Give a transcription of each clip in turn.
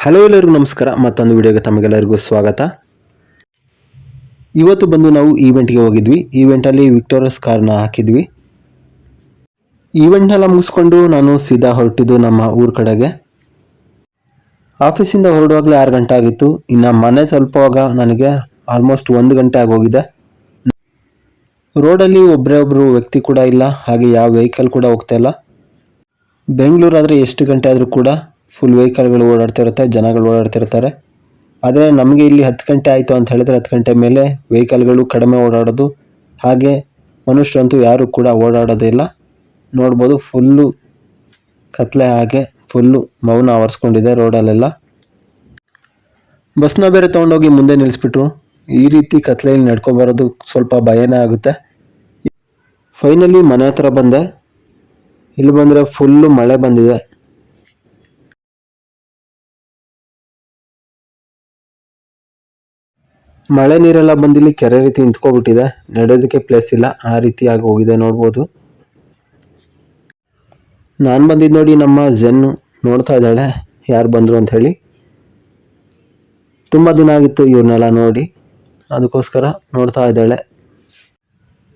Hello ಎಲ್ಲರಿಗೂ ನಮಸ್ಕಾರ. ಮತ್ತೊಂದು ವಿಡಿಯೋಗೆ ತಮಗೆಲ್ಲರಿಗೂ ಸ್ವಾಗತ. ಇವತ್ತು ಬಂದು ನಾವು ಈವೆಂಟ್ಗೆ ಹೋಗಿದ್ವಿ. ಈವೆಂಟಲ್ಲಿ ವಿಕ್ಟೋರಿಯಸ್ ಕಾರ್ನ ಹಾಕಿದ್ವಿ. ಈವೆಂಟ್ನೆಲ್ಲ ಮುಗಿಸ್ಕೊಂಡು ನಾನು ಸೀದಾ ಹೊರಟಿದ್ದು ನಮ್ಮ ಊರ ಕಡೆಗೆ. ಆಫೀಸಿಂದ ಹೊರಡುವಾಗಲೇ 6 ಗಂಟೆ ಆಗಿತ್ತು. ಇನ್ನು ಮನೆ ತಲುಪುವಾಗ ನನಗೆ ಆಲ್ಮೋಸ್ಟ್ 1 ಗಂಟೆ ಆಗೋಗಿದೆ. ರೋಡಲ್ಲಿ ಒಬ್ಬರು ವ್ಯಕ್ತಿ ಕೂಡ ಇಲ್ಲ, ಹಾಗೆ ಯಾವ ವೆಹಿಕಲ್ ಕೂಡ ಹೋಗ್ತಾ ಇಲ್ಲ. ಬೆಂಗಳೂರಾದರೆ ಎಷ್ಟು ಗಂಟೆ ಆದರೂ ಕೂಡ ಫುಲ್ ವೆಹಿಕಲ್ಗಳು ಓಡಾಡ್ತಿರುತ್ತೆ, ಜನಗಳು ಓಡಾಡ್ತಿರ್ತಾರೆ. ಆದರೆ ನಮಗೆ ಇಲ್ಲಿ 10 ಗಂಟೆ ಆಯಿತು ಅಂತ ಹೇಳಿದ್ರೆ 10 ಗಂಟೆ ಮೇಲೆ ವೆಹಿಕಲ್ಗಳು ಕಡಿಮೆ ಓಡಾಡೋದು, ಹಾಗೆ ಮನುಷ್ಯರಂತೂ ಯಾರು ಕೂಡ ಓಡಾಡೋದಿಲ್ಲ. ನೋಡ್ಬೋದು ಫುಲ್ಲು ಕತ್ಲೆ, ಹಾಗೆ ಫುಲ್ಲು ಮೌನ ಆವರಿಸ್ಕೊಂಡಿದೆ ರೋಡಲ್ಲೆಲ್ಲ. ಬಸ್ನ ಬೇರೆ ತೊಗೊಂಡೋಗಿ ಮುಂದೆ ನಿಲ್ಲಿಸ್ಬಿಟ್ರು. ಈ ರೀತಿ ಕತ್ಲೆಯಲ್ಲಿ ನಡ್ಕೊಬರೋದು ಸ್ವಲ್ಪ ಭಯನೇ ಆಗುತ್ತೆ. ಫೈನಲಿ ಮನೆ ಹತ್ರ ಬಂದೆ. ಇಲ್ಲಿ ಬಂದರೆ ಫುಲ್ಲು ಮಳೆ ಬಂದಿದೆ. ಮಳೆ ನೀರೆಲ್ಲ ಬಂದಿಲ್ಲಿ ಕೆರೆ ರೀತಿ ನಿಂತ್ಕೊಬಿಟ್ಟಿದೆ. ನಡೆಯೋದಕ್ಕೆ ಪ್ಲೇಸ್ ಇಲ್ಲ, ಆ ರೀತಿ ಆಗಿ ಹೋಗಿದೆ. ನೋಡ್ಬೋದು. ನಾನು ಬಂದಿದ್ದು ನೋಡಿ ನಮ್ಮ ಜೆನ್ನು ನೋಡ್ತಾ ಇದ್ದಾಳೆ ಯಾರು ಬಂದರು ಅಂತ ಹೇಳಿ. ತುಂಬ ದಿನ ಆಗಿತ್ತು ಇವ್ರನ್ನೆಲ್ಲ ನೋಡಿ, ಅದಕ್ಕೋಸ್ಕರ ನೋಡ್ತಾ ಇದ್ದಾಳೆ.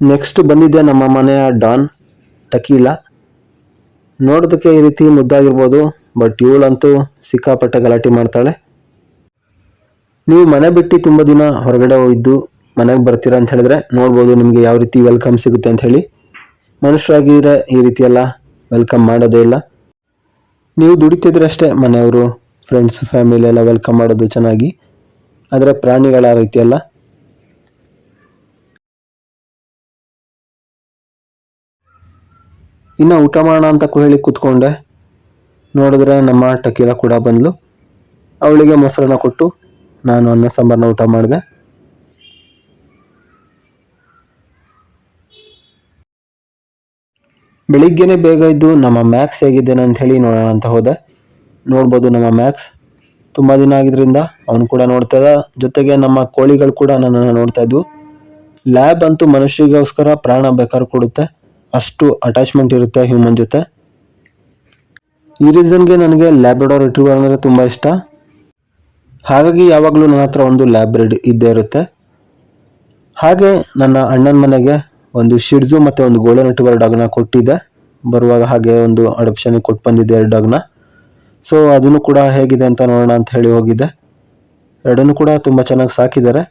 ನೆಕ್ಸ್ಟ್ ಬಂದಿದ್ದೆ ನಮ್ಮ ಮನೆಯ ಡಾನ್ ಟಕೀಲಾ. ನೋಡೋದಕ್ಕೆ ಈ ರೀತಿ ಮುದ್ದಾಗಿರ್ಬೋದು, ಬಟ್ ಇವಳಂತೂ ಸಿಕ್ಕಾಪಟ್ಟೆ ಗಲಾಟೆ ಮಾಡ್ತಾಳೆ. ನೀವು ಮನೆ ಬಿಟ್ಟು ತುಂಬ ದಿನ ಹೊರಗಡೆ ಹೋಗಿದ್ದು ಮನೆಗೆ ಬರ್ತೀರಾ ಅಂತ ಹೇಳಿದ್ರೆ ನೋಡ್ಬೋದು ನಿಮಗೆ ಯಾವ ರೀತಿ ವೆಲ್ಕಮ್ ಸಿಗುತ್ತೆ ಅಂತ ಹೇಳಿ. ಮನುಷ್ಯರಾಗಿದ್ರೆ ಈ ರೀತಿ ಎಲ್ಲ ವೆಲ್ಕಮ್ ಮಾಡೋದೇ ಇಲ್ಲ. ನೀವು ದುಡಿತಿದ್ರೆ ಅಷ್ಟೇ ಮನೆಯವರು, ಫ್ರೆಂಡ್ಸ್, ಫ್ಯಾಮಿಲಿ ಎಲ್ಲ ವೆಲ್ಕಮ್ ಮಾಡೋದು ಚೆನ್ನಾಗಿ. ಆದರೆ ಪ್ರಾಣಿಗಳ ರೀತಿ ಅಲ್ಲ. ಇನ್ನು ಊಟ ಮಾಡೋಣ ಅಂತ ಹೇಳಿ ಕೂತ್ಕೊಂಡೆ. ನೋಡಿದ್ರೆ ನಮ್ಮ ಟಕೀಲಾ ಕೂಡ ಬಂದ್ಲು. ಅವಳಿಗೆ ಮೊಸರನ್ನ ಕೊಟ್ಟು ನಾನು ಅನ್ನ ಸಾಂಬಾರನ್ನ ಊಟ ಮಾಡಿದೆ. ಬೆಳಿಗ್ಗೆನೆ ಬೇಗ ಇದ್ದು ನಮ್ಮ ಮ್ಯಾಕ್ಸ್ ಹೇಗಿದ್ದೇನೆ ಅಂತ ಹೇಳಿ ನೋಡೋಣ ಅಂತ ಹೋದೆ. ನೋಡ್ಬೋದು ನಮ್ಮ ಮ್ಯಾಕ್ಸ್ ತುಂಬ ದಿನ ಆಗಿದ್ರಿಂದ ಅವನು ಕೂಡ ನೋಡ್ತಾ ಇದ್ದ. ಜೊತೆಗೆ ನಮ್ಮ ಕೋಳಿಗಳು ಕೂಡ ನನ್ನನ್ನು ನೋಡ್ತಾ ಇದ್ವು. ಲ್ಯಾಬ್ ಅಂತೂ ಮನುಷ್ಯರಿಗೋಸ್ಕರ ಪ್ರಾಣ ಬೇಕಾದ್ರೂ ಕೊಡುತ್ತೆ, ಅಷ್ಟು ಅಟ್ಯಾಚ್ಮೆಂಟ್ ಇರುತ್ತೆ ಹ್ಯೂಮನ್ ಜೊತೆ. ಈ ರೀಸನ್ಗೆ ನನಗೆ ಲ್ಯಾಬ್ರಡಾರ್ ರಿಟ್ರೀವರ್ ಅಂದರೆ ತುಂಬ ಇಷ್ಟ. ಹಾಗಾಗಿ ಯಾವಾಗಲೂ ನನ್ನ ಹತ್ರ ಒಂದು ಲ್ಯಾಬ್ ಬ್ರೀಡ್ ಇದ್ದೇ ಇರುತ್ತೆ. ಹಾಗೆ ನನ್ನ ಅಣ್ಣನ ಮನೆಗೆ ಒಂದು ಶಿಡ್ಜು ಮತ್ತು ಒಂದು ಗೋಲ್ಡನ್ ರಿಟ್ರೀವರ್ ಡಾಗ್ನ ಕೊಟ್ಟಿದ್ದೆ ಬರುವಾಗ. ಹಾಗೆ ಒಂದು ಅಡಾಪ್ಷನ್ಗೆ ಕೊಟ್ಟು ಬಂದಿದ್ದೆ 2 ಡಾಗ್ನ. ಸೊ ಅದನ್ನು ಕೂಡ ಹೇಗಿದೆ ಅಂತ ನೋಡೋಣ ಅಂತ ಹೇಳಿ ಹೋಗಿದ್ದೆ. ಎರಡನ್ನೂ ಕೂಡ ತುಂಬ ಚೆನ್ನಾಗಿ ಸಾಕಿದ್ದಾರೆ.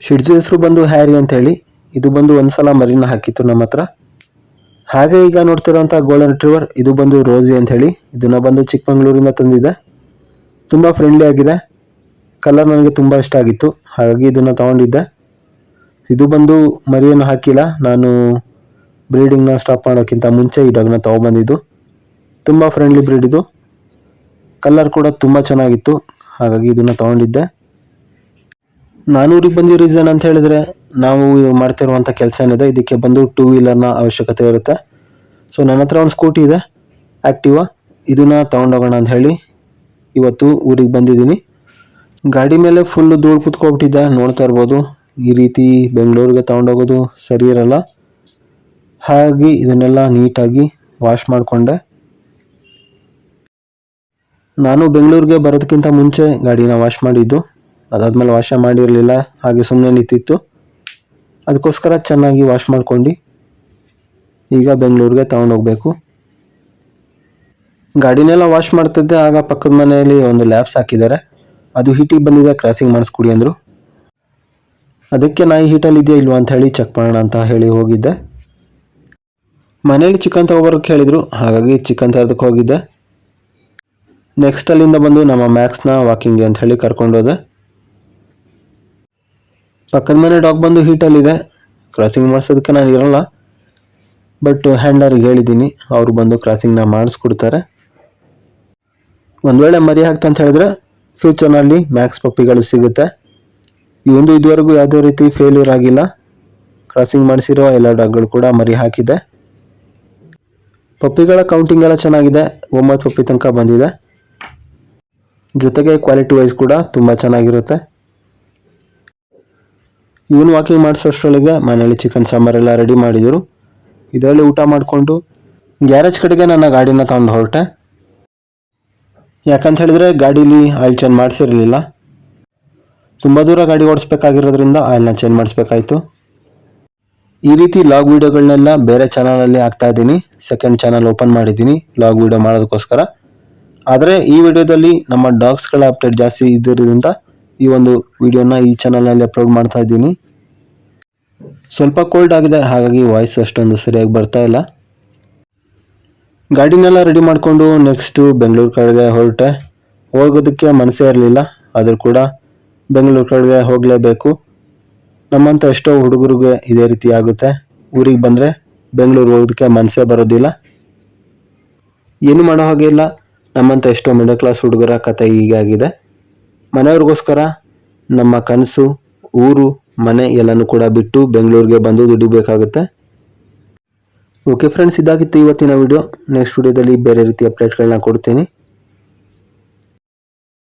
ಶಿಡ್ಜು ಹೆಸರು ಬಂದು ಹ್ಯಾರಿ ಅಂತ ಹೇಳಿ. ಇದು ಬಂದು ಒಂದ್ಸಲ ಮರಿನ ಹಾಕಿತ್ತು ನಮ್ಮ ಹತ್ರ. ಹಾಗೆ ಈಗ ನೋಡ್ತಿರೋಂಥ ಗೋಲ್ಡನ್ ರಿಟ್ರೀವರ್ ಇದು ಬಂದು ರೋಸಿ ಅಂತ ಹೇಳಿ. ಇದನ್ನ ಬಂದು ಚಿಕ್ಕಮಂಗ್ಳೂರಿಂದ ತಂದಿದ್ದೆ. ತುಂಬ ಫ್ರೆಂಡ್ಲಿ ಆಗಿದೆ. ಕಲರ್ ನನಗೆ ತುಂಬ ಇಷ್ಟ ಆಗಿತ್ತು, ಹಾಗಾಗಿ ಇದನ್ನು ತಗೊಂಡಿದ್ದೆ. ಇದು ಬಂದು ಮರಿಯನ್ನು ಹಾಕಿಲ್ಲ, ನಾನು ಬ್ರೀಡಿಂಗ್ನ ಸ್ಟಾಪ್ ಮಾಡೋಕ್ಕಿಂತ ಮುಂಚೆ ಈ ಡಾಗ್ನ ತೊಗೊಬಂದಿದ್ದು. ತುಂಬ ಫ್ರೆಂಡ್ಲಿ ಬ್ರೀಡ್ ಇದು. ಕಲರ್ ಕೂಡ ತುಂಬ ಚೆನ್ನಾಗಿತ್ತು, ಹಾಗಾಗಿ ಇದನ್ನು ತೊಗೊಂಡಿದ್ದೆ. ನಾನು ಊರಿಗೆ ಬಂದಿರೋ ರೀಸನ್ ಅಂತ ಹೇಳಿದ್ರೆ, ನಾವು ಮಾಡ್ತಿರುವಂಥ ಕೆಲಸ ಏನಿದೆ ಇದಕ್ಕೆ ಬಂದು 2 ವೀಲರ್ನ ಅವಶ್ಯಕತೆ ಇರುತ್ತೆ. ಸೊ ನನ್ನ ಹತ್ರ ಒಂದು ಸ್ಕೂಟಿ ಇದೆ, ಆ್ಯಕ್ಟಿವಾ. ಇದನ್ನು ತೊಗೊಂಡೋಗೋಣ ಅಂತ ಹೇಳಿ ಇವತ್ತು ಊರಿಗೆ ಬಂದಿದ್ದೀನಿ. ಗಾಡಿ ಮೇಲೆ ಫುಲ್ಲು ಧೂಳು ಕೂತ್ಕೊಬಿಟ್ಟಿದ್ದೆ, ನೋಡ್ತಾ ಇರ್ಬೋದು. ಈ ರೀತಿ ಬೆಂಗಳೂರಿಗೆ ತೊಗೊಂಡೋಗೋದು ಸರಿ ಇರಲ್ಲ. ಹಾಗೆ ಇದನ್ನೆಲ್ಲ ನೀಟಾಗಿ ವಾಶ್ ಮಾಡಿಕೊಂಡೆ. ನಾನು ಬೆಂಗಳೂರಿಗೆ ಬರೋದಕ್ಕಿಂತ ಮುಂಚೆ ಗಾಡಿನ ವಾಶ್ ಮಾಡಿದ್ದು, ಅದಾದಮೇಲೆ ವಾಶೇ ಮಾಡಿರಲಿಲ್ಲ, ಹಾಗೆ ಸುಮ್ಮನೆ ನಿಂತಿತ್ತು. ಅದಕ್ಕೋಸ್ಕರ ಚೆನ್ನಾಗಿ ವಾಶ್ ಮಾಡ್ಕೊಂಡು ಈಗ ಬೆಂಗಳೂರಿಗೆ ತೊಗೊಂಡೋಗ್ಬೇಕು. ಗಾಡಿನೆಲ್ಲ ವಾಶ್ ಮಾಡ್ತಿದ್ದೆ, ಆಗ ಪಕ್ಕದ ಮನೆಯಲ್ಲಿ ಒಂದು ಲ್ಯಾಬ್ಸ್ ಹಾಕಿದ್ದಾರೆ. ಅದು ಹೀಟಿಗೆ ಬಂದಿದೆ, ಕ್ರಾಸಿಂಗ್ ಮಾಡಿಸ್ಕೊಡಿ ಅಂದರು. ಅದಕ್ಕೆ ನಾಯಿ ಹೀಟಲ್ಲಿ ಇದೆಯಾ ಇಲ್ವಾ ಅಂತ ಹೇಳಿ ಚೆಕ್ ಮಾಡೋಣ ಅಂತ ಹೇಳಿ ಹೋಗಿದ್ದೆ. ಮನೇಲಿ ಚಿಕನ್ ತೊಗೊಬರೋಕ್ಕೆ ಹೇಳಿದರು, ಹಾಗಾಗಿ ಚಿಕನ್ ತರೋದಕ್ಕೆ ಹೋಗಿದ್ದೆ. ನೆಕ್ಸ್ಟ್ ಅಲ್ಲಿಂದ ಬಂದು ನಮ್ಮ ಮ್ಯಾಕ್ಸ್ನ ವಾಕಿಂಗ್ಗೆ ಅಂತ ಹೇಳಿ ಕರ್ಕೊಂಡೋದೆ. ಪಕ್ಕದ ಮನೆ ಡಾಗ್ ಬಂದು ಹೀಟಲ್ಲಿದೆ, ಕ್ರಾಸಿಂಗ್ ಮಾಡಿಸೋದಕ್ಕೆ ನಾನು ಇರೋಲ್ಲ. ಬಟ್ ಹ್ಯಾಂಡ್ಲರ್ಗೆ ಹೇಳಿದ್ದೀನಿ, ಅವರು ಬಂದು ಕ್ರಾಸಿಂಗ್ನ ಮಾಡಿಸ್ಕೊಡ್ತಾರೆ. ಒಂದು ವೇಳೆ ಮರಿ ಹಾಕ್ತ ಅಂತ ಹೇಳಿದ್ರೆ ಫ್ಯೂಚರ್ನಲ್ಲಿ ಮ್ಯಾಕ್ಸ್ ಪಪ್ಪಿಗಳು ಸಿಗುತ್ತೆ. ಇವೊಂದು ಇದುವರೆಗೂ ಯಾವುದೇ ರೀತಿ ಫೇಲ್ಯೂರ್ ಆಗಿಲ್ಲ. ಕ್ರಾಸಿಂಗ್ ಮಾಡಿಸಿರೋ ಎಲ್ಲ ಡಾಗ್ಗಳು ಕೂಡ ಮರಿ ಹಾಕಿದೆ. ಪಪ್ಪಿಗಳ ಕೌಂಟಿಂಗ್ ಎಲ್ಲ ಚೆನ್ನಾಗಿದೆ, 9 ಪಪ್ಪಿ ತನಕ ಬಂದಿದೆ. ಜೊತೆಗೆ ಕ್ವಾಲಿಟಿ ವೈಸ್ ಕೂಡ ತುಂಬ ಚೆನ್ನಾಗಿರುತ್ತೆ. ಇವನು ವಾಕಿಂಗ್ ಮಾಡಿಸೋಷ್ಟರೊಳಗೆ ಮನೇಲಿ ಚಿಕನ್ ಸಾಂಬಾರೆಲ್ಲ ರೆಡಿ ಮಾಡಿದರು. ಇದರಲ್ಲಿ ಊಟ ಮಾಡಿಕೊಂಡು ಗ್ಯಾರೇಜ್ ಕಡೆಗೆ ನನ್ನ ಗಾಡಿನ ತಗೊಂಡು ಹೊರಟೆ. ಯಾಕಂತ ಹೇಳಿದ್ರೆ ಗಾಡೀಲಿ ಆಯಿಲ್ ಚೇಂಜ್ ಮಾಡಿಸಿರಲಿಲ್ಲ. ತುಂಬ ದೂರ ಗಾಡಿ ಓಡಿಸ್ಬೇಕಾಗಿರೋದ್ರಿಂದ ಆಯಿಲ್ನ ಚೇಂಜ್ ಮಾಡಿಸ್ಬೇಕಾಯ್ತು. ಈ ರೀತಿ ಲಾಗ್ ವೀಡಿಯೋಗಳನ್ನೆಲ್ಲ ಬೇರೆ ಚಾನಲಲ್ಲಿ ಹಾಕ್ತಾ ಇದ್ದೀನಿ. ಸೆಕೆಂಡ್ ಚಾನಲ್ ಓಪನ್ ಮಾಡಿದ್ದೀನಿ ಲಾಗ್ ವೀಡಿಯೋ ಮಾಡೋದಕ್ಕೋಸ್ಕರ. ಆದರೆ ಈ ವಿಡಿಯೋದಲ್ಲಿ ನಮ್ಮ ಡಾಗ್ಸ್ಗಳ ಅಪ್ಡೇಟ್ ಜಾಸ್ತಿ ಇದ್ದಿರೋದ್ರಿಂದ ಈ ಒಂದು ವಿಡಿಯೋನ ಈ ಚಾನಲ್ನಲ್ಲಿ ಅಪ್ಲೋಡ್ ಮಾಡ್ತಾ ಇದ್ದೀನಿ. ಸ್ವಲ್ಪ ಕೋಲ್ಡ್ ಆಗಿದೆ, ಹಾಗಾಗಿ ವಾಯ್ಸ್ ಅಷ್ಟೊಂದು ಸರಿಯಾಗಿ ಬರ್ತಾ ಇಲ್ಲ. ಗಾಡಿನೆಲ್ಲ ರೆಡಿ ಮಾಡಿಕೊಂಡು ನೆಕ್ಸ್ಟು ಬೆಂಗಳೂರು ಕಡೆಗೆ ಹೊರಟೆ. ಹೋಗೋದಕ್ಕೆ ಮನಸ್ಸೇ ಇರಲಿಲ್ಲ, ಆದರೂ ಕೂಡ ಬೆಂಗಳೂರು ಕಡೆಗೆ ಹೋಗಲೇಬೇಕು. ನಮ್ಮಂಥ ಎಷ್ಟೋ ಹುಡುಗರಿಗೆ ಇದೇ ರೀತಿ ಆಗುತ್ತೆ. ಊರಿಗೆ ಬಂದರೆ ಬೆಂಗಳೂರು ಹೋಗೋದಕ್ಕೆ ಮನಸ್ಸೇ ಬರೋದಿಲ್ಲ. ಏನು ಮಾಡೋ ಹಾಗೆ ಇಲ್ಲ, ನಮ್ಮಂಥ ಎಷ್ಟೋ ಮಿಡಲ್ ಕ್ಲಾಸ್ ಹುಡುಗರ ಕತೆ ಹೀಗೆ ಆಗಿದೆ. ಮನೆಯವ್ರಿಗೋಸ್ಕರ ನಮ್ಮ ಕನಸು, ಊರು, ಮನೆ ಎಲ್ಲನೂ ಕೂಡ ಬಿಟ್ಟು ಬೆಂಗಳೂರಿಗೆ ಬಂದು ದುಡಿಬೇಕಾಗುತ್ತೆ. ಓಕೆ ಫ್ರೆಂಡ್ಸ್, ಇದಾಗಿತ್ತು ಇವತ್ತಿನ ವಿಡಿಯೋ. ನೆಕ್ಸ್ಟ್ ವಿಡಿಯೋದಲ್ಲಿ ಬೇರೆ ರೀತಿಯ ಅಪ್ಡೇಟ್ಗಳನ್ನ ಕೊಡ್ತೀನಿ.